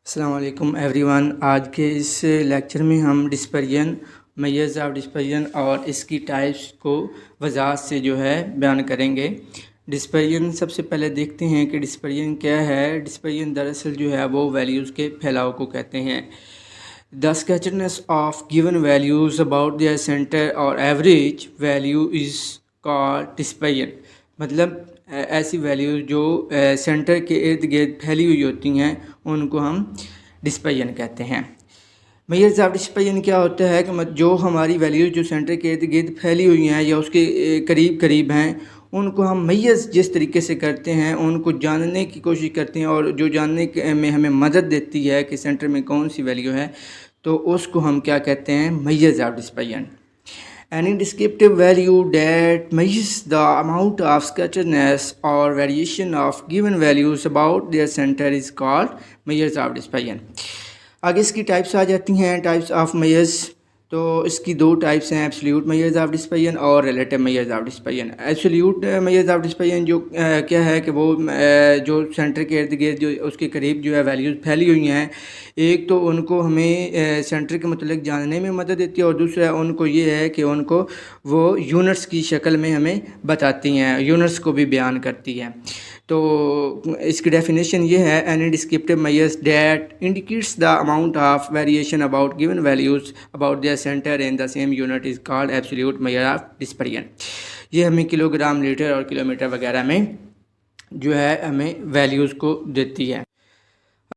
अस्सलाम वालेकुम एवरीवन। आज के इस लेक्चर में हम डिस्पर्जन, मेजर्स ऑफ डिस्पर्जन और इसकी टाइप्स को वजाहत से जो है बयान करेंगे। डिस्पर्जन सबसे पहले देखते हैं कि डिस्पर्जन क्या है। डिस्पर्जन दरअसल जो है वो वैल्यूज़ के फैलाव को कहते हैं। The scatterness of given values about their centre और average value is called dispersion. मतलब ऐसी वैल्यूज़ जो सेंटर के इर्द गिर्द फैली हुई होती हैं उनको हम डिस्पर्जन कहते हैं। मेजर्स ऑफ डिस्पर्जन क्या होता है कि जो हमारी वैल्यूज़ जो सेंटर के इर्द गिर्द फैली हुई हैं या उसके करीब करीब हैं उनको हम मेजर्स जिस तरीके से करते हैं उनको जानने की कोशिश करते हैं, और जो जानने में हमें मदद देती है कि सेंटर में कौन सी वैल्यू है तो उसको हम क्या कहते हैं, measures of dispersion. Any descriptive value that measures the amount of scatterness or variation of given values about their center is called measures of dispersion। आगे इसकी टाइप्स आ जाती हैं, टाइप्स ऑफ मेजर्स। तो इसकी दो टाइप्स हैं, एब्सोल्यूट मेजर्स ऑफ डिस्पर्जन और relative measures of dispersion. Absolute measures of dispersion जो क्या है कि वो जो सेंटर के इर्द गिर्द जो उसके करीब जो है वैल्यूज़ फैली हुई हैं, एक तो उनको हमें सेंटर के मतलब जानने में मदद देती है और दूसरा उनको ये है कि उनको वो यूनिट्स की शक्ल में हमें बताती हैं, यूनिट्स को भी बयान करती हैं। तो इसकी डेफिनेशन ये है, any descriptive measures that indicates the amount of variation about given values about their centre in the same unit is called absolute measure of dispersion. ये हमें किलोग्राम, लीटर और किलोमीटर वगैरह में जो है हमें वैल्यूज़ को देती है।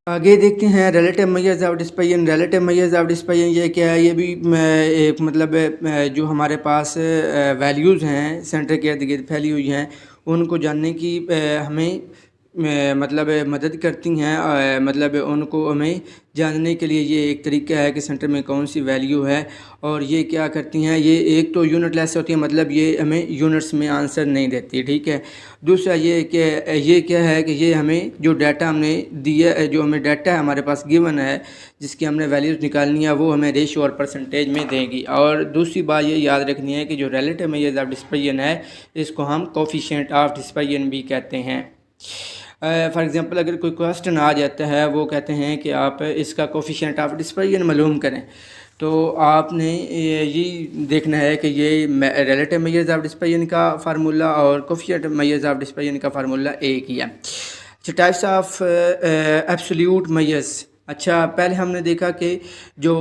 आगे देखते हैं relative measures of dispersion. Relative measures of dispersion ये क्या है, ये भी एक मतलब जो हमारे पास वैल्यूज़ हैं सेंटर के इर्द गिर्द फैली हुई हैं उनको जानने की हमें मतलब मदद करती हैं। मतलब उनको हमें जानने के लिए ये एक तरीका है कि सेंटर में कौन सी वैल्यू है, और ये क्या करती हैं, ये एक तो यूनिट लेस होती है, मतलब ये हमें यूनिट्स में आंसर नहीं देती, ठीक है। दूसरा ये कि ये क्या है कि ये हमें जो डाटा हमने दिया, जो हमें डाटा हमारे पास गिवन है जिसकी हमने वैल्यूज़ निकालनी है वो हमें रेशियो और परसेंटेज में देगी। और दूसरी बात ये याद रखनी है कि जो रिलेटिव मेजर्स ऑफ डिस्पर्जन है इसको हम कोफिशिएंट ऑफ डिस्पर्जन भी कहते हैं। फॉर एग्ज़ाम्पल अगर कोई क्वेश्चन आ जाता है, वो कहते हैं कि आप इसका कोफिशिएंट ऑफ डिस्पर्जन मालूम करें, तो आपने ये देखना है कि ये रिलेटिव मेजर्स ऑफ डिस्पर्जन का फार्मूला और कोफिशिएंट मेजर्स ऑफ डिस्पर्जन का फार्मूला एक ही है। अच्छा, टाइप्स ऑफ एब्सोल्यूट मेजर्स। अच्छा, पहले हमने देखा कि जो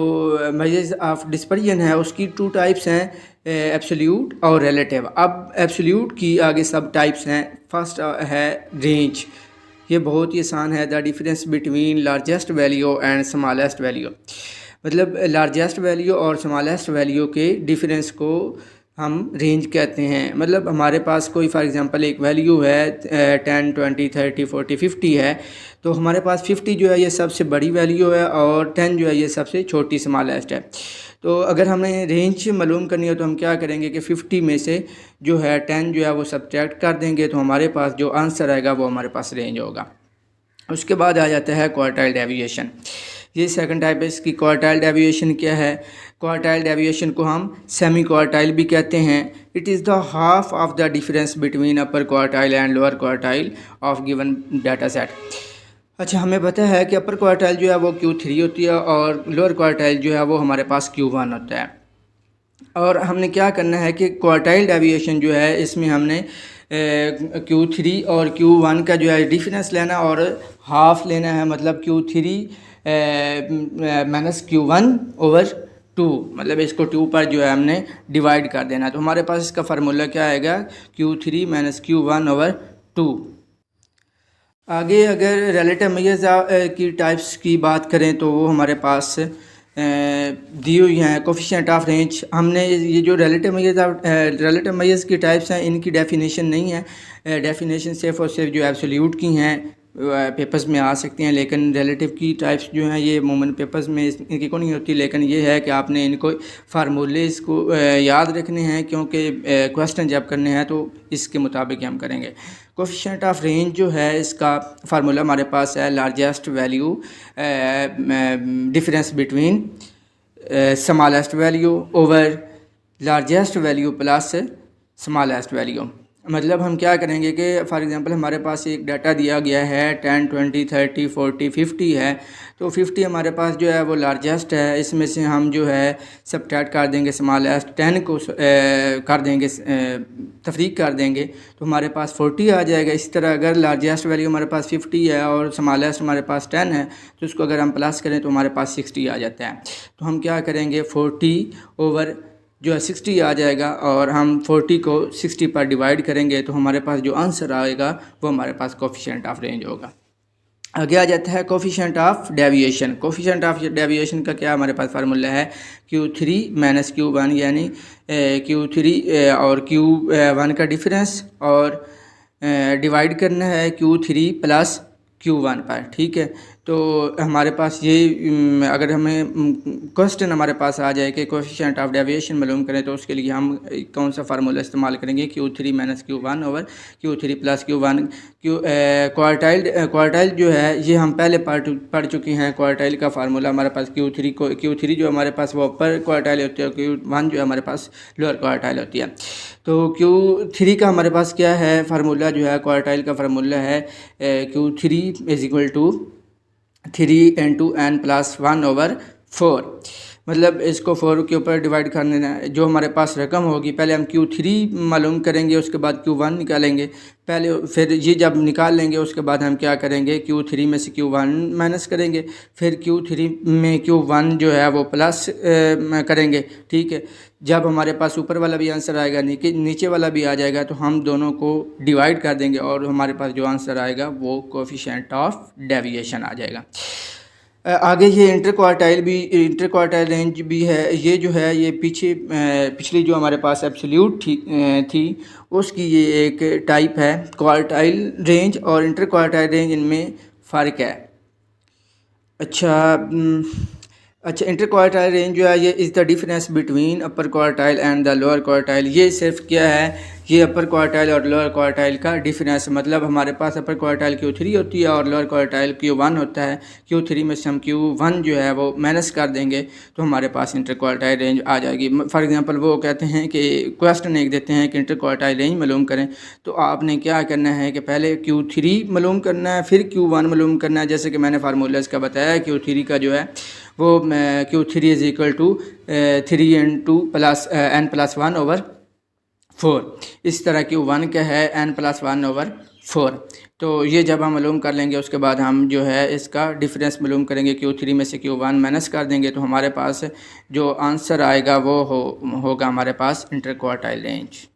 मेजर्स ऑफ डिस्पर्जन है उसकी टू टाइप्स हैं, एब्सोल्यूट और रिलेटिव। अब एब्सोल्यूट की आगे सब टाइप्स हैं। फर्स्ट है रेंज। ये बहुत ही आसान है, the difference between largest value and smallest value. मतलब लार्जेस्ट वैल्यू और स्मॉलेस्ट वैल्यू के डिफरेंस को हम रेंज कहते हैं। मतलब हमारे पास कोई फॉर एग्जांपल एक वैल्यू है 10, 20, 30, 40, 50 है, तो हमारे पास 50 जो है ये सबसे बड़ी वैल्यू है और 10 जो है ये सबसे छोटी स्मॉलेस्ट है। तो अगर हमें रेंज मालूम करनी हो तो हम क्या करेंगे कि 50 में से जो है 10 जो है वो सब्ट्रैक्ट कर देंगे, तो हमारे पास जो आंसर आएगा वो हमारे पास रेंज होगा। उसके बाद आ जाता है क्वार्टाइल डेविएशन। ये सेकंड टाइप है इसकी। क्वार्टाइल डेविएशन क्या है? क्वार्टाइल डेविएशन को हम सेमी क्वार्टाइल भी कहते हैं। It is the half of the difference between upper quartile and lower quartile of given data set. अच्छा, हमें पता है कि अपर क्वार्टाइल जो है वो Q3 होती है और लोअर क्वार्टाइल जो है वो हमारे पास Q1 होता है। और हमने क्या करना है कि क्वार्टाइल डेविएशन जो है इसमें हमने Q3 और Q1 का जो है डिफरेंस लेना और हाफ लेना है, मतलब Q3 माइनस Q1 ओवर 2, मतलब इसको 2 पर जो है हमने डिवाइड कर देना। तो हमारे पास इसका फार्मूला क्या आएगा, Q3 माइनस Q1 ओवर 2। आगे अगर रिलेटिव मेजर्स की टाइप्स की बात करें तो वो हमारे पास दी हुई हैं। कोफिशिएंट ऑफ रेंज, हमने ये जो रिलेटिव मेजर्स की टाइप्स हैं इनकी डेफिनेशन नहीं है। डेफिनेशन सिर्फ और सिर्फ जो एब्सोल्यूट की हैं पेपर्स में आ सकती हैं, लेकिन रिलेटिव की टाइप्स जो हैं ये अमूमन पेपर्स में इनकी को नहीं होती। लेकिन ये है कि आपने इनको फार्मूले इसको याद रखने हैं, क्योंकि क्वेश्चन जब करने हैं तो इसके मुताबिक हम करेंगे। कोफिशिएंट ऑफ रेंज जो है इसका फार्मूला हमारे पास है largest value difference between smallest value over largest value plus smallest value. मतलब हम क्या करेंगे कि फॉर एग्जांपल हमारे पास एक डाटा दिया गया है 10, 20, 30, 40, 50 है। तो 50 हमारे पास जो है वो लार्जेस्ट है। इसमें से हम जो है सबट्रैक्ट कर देंगे स्मॉलेस्ट, 10 को कर देंगे, तफरीक कर देंगे, तो हमारे पास 40 आ जाएगा। इसी तरह अगर लार्जेस्ट वैल्यू हमारे पास 50 है और स्मॉलेस्ट हमारे पास 10 है, तो उसको अगर हम प्लस करें तो हमारे पास 60 आ जाता है। तो हम क्या करेंगे, 40 ओवर जो है 60 आ जाएगा और हम 40 को 60 पर डिवाइड करेंगे तो हमारे पास जो आंसर आएगा वो हमारे पास कोफिशिएंट ऑफ रेंज होगा। आगे आ जाता है coefficient of deviation. Coefficient of deviation का क्या हमारे पास फार्मूला है, Q3 माइनस Q1, यानी Q3 और Q1 का डिफरेंस और डिवाइड करना है Q3 प्लस Q1 पर। ठीक है, तो हमारे पास ये अगर हमें क्वेश्चन हमारे पास आ जाए कि कोफिशिएंट ऑफ डेविएशन मालूम करें तो उसके लिए हम कौन सा फार्मूला इस्तेमाल करेंगे, Q3 minus Q1 over Q3 plus Q1। Quartile जो है ये हम पहले पढ़ चुके हैं। क्वार्टाइल का फार्मूला हमारे पास Q3 जो हमारे पास वो अपर क्वार्टाइल होती है, Q1 जो है हमारे पास लोअर क्वार्टाइल होती है। तो Q3 का हमारे पास क्या है फार्मूला, जो है क्वार्टाइल का फार्मूला है Q3 is equal to 3 into n plus 1 over 4। मतलब इसको 4 के ऊपर डिवाइड करने जो हमारे पास रकम होगी, पहले हम Q3 मालूम करेंगे, उसके बाद Q1 निकालेंगे पहले, फिर ये जब निकाल लेंगे उसके बाद हम क्या करेंगे, Q3 में से Q1 माइनस करेंगे, फिर Q3 में Q1 जो है वो प्लस करेंगे। ठीक है, जब हमारे पास ऊपर वाला भी आंसर आएगा, नीचे वाला भी आ जाएगा, तो हम दोनों को डिवाइड कर देंगे और हमारे पास जो आंसर आएगा वो कोफिशिएंट ऑफ डेविएशन आ जाएगा। आगे ये इंटर क्वार्टाइल रेंज भी है। ये जो है ये पिछली जो हमारे पास एब्सोल्यूट थी उसकी ये एक टाइप है। क्वार्टाइल रेंज और इंटर क्वार्टाइल रेंज, इनमें फ़र्क है। अच्छा, इंटर क्वार्टाइल रेंज जो है ये is the difference between upper quartile and the lower quartile. ये सिर्फ क्या है, ये अपर क्वार्टाइल और लोअर क्वार्टाइल का डिफरेंस। मतलब हमारे पास अपर क्वार्टाइल Q3 होती है और लोअर क्वार्टाइल Q1 होता है। Q3 में से हम Q1 जो है वो माइनस कर देंगे तो हमारे पास इंटर क्वार्टाइल रेंज आ जाएगी। फॉर एग्जांपल वो कहते हैं कि क्वेश्चन एक देते हैं कि इंटर क्वार्टाइल रेंज मालूम करें, तो आपने क्या करना है कि पहले Q3 मालूम करना है, फिर Q1 मालूम करना है। जैसे कि मैंने फार्मूला इसका बताया, Q3 का जो है वो Q3 is equal to 3 into plus n plus 1 over 4। इस तरह Q1 का है n प्लस 1 ओवर 4। तो ये जब हम मालूम कर लेंगे उसके बाद हम जो है इसका डिफरेंस मालूम करेंगे, Q3 में से Q1 माइनस कर देंगे तो हमारे पास जो आंसर आएगा वो होगा हमारे पास इंटर क्वार्टाइल रेंज।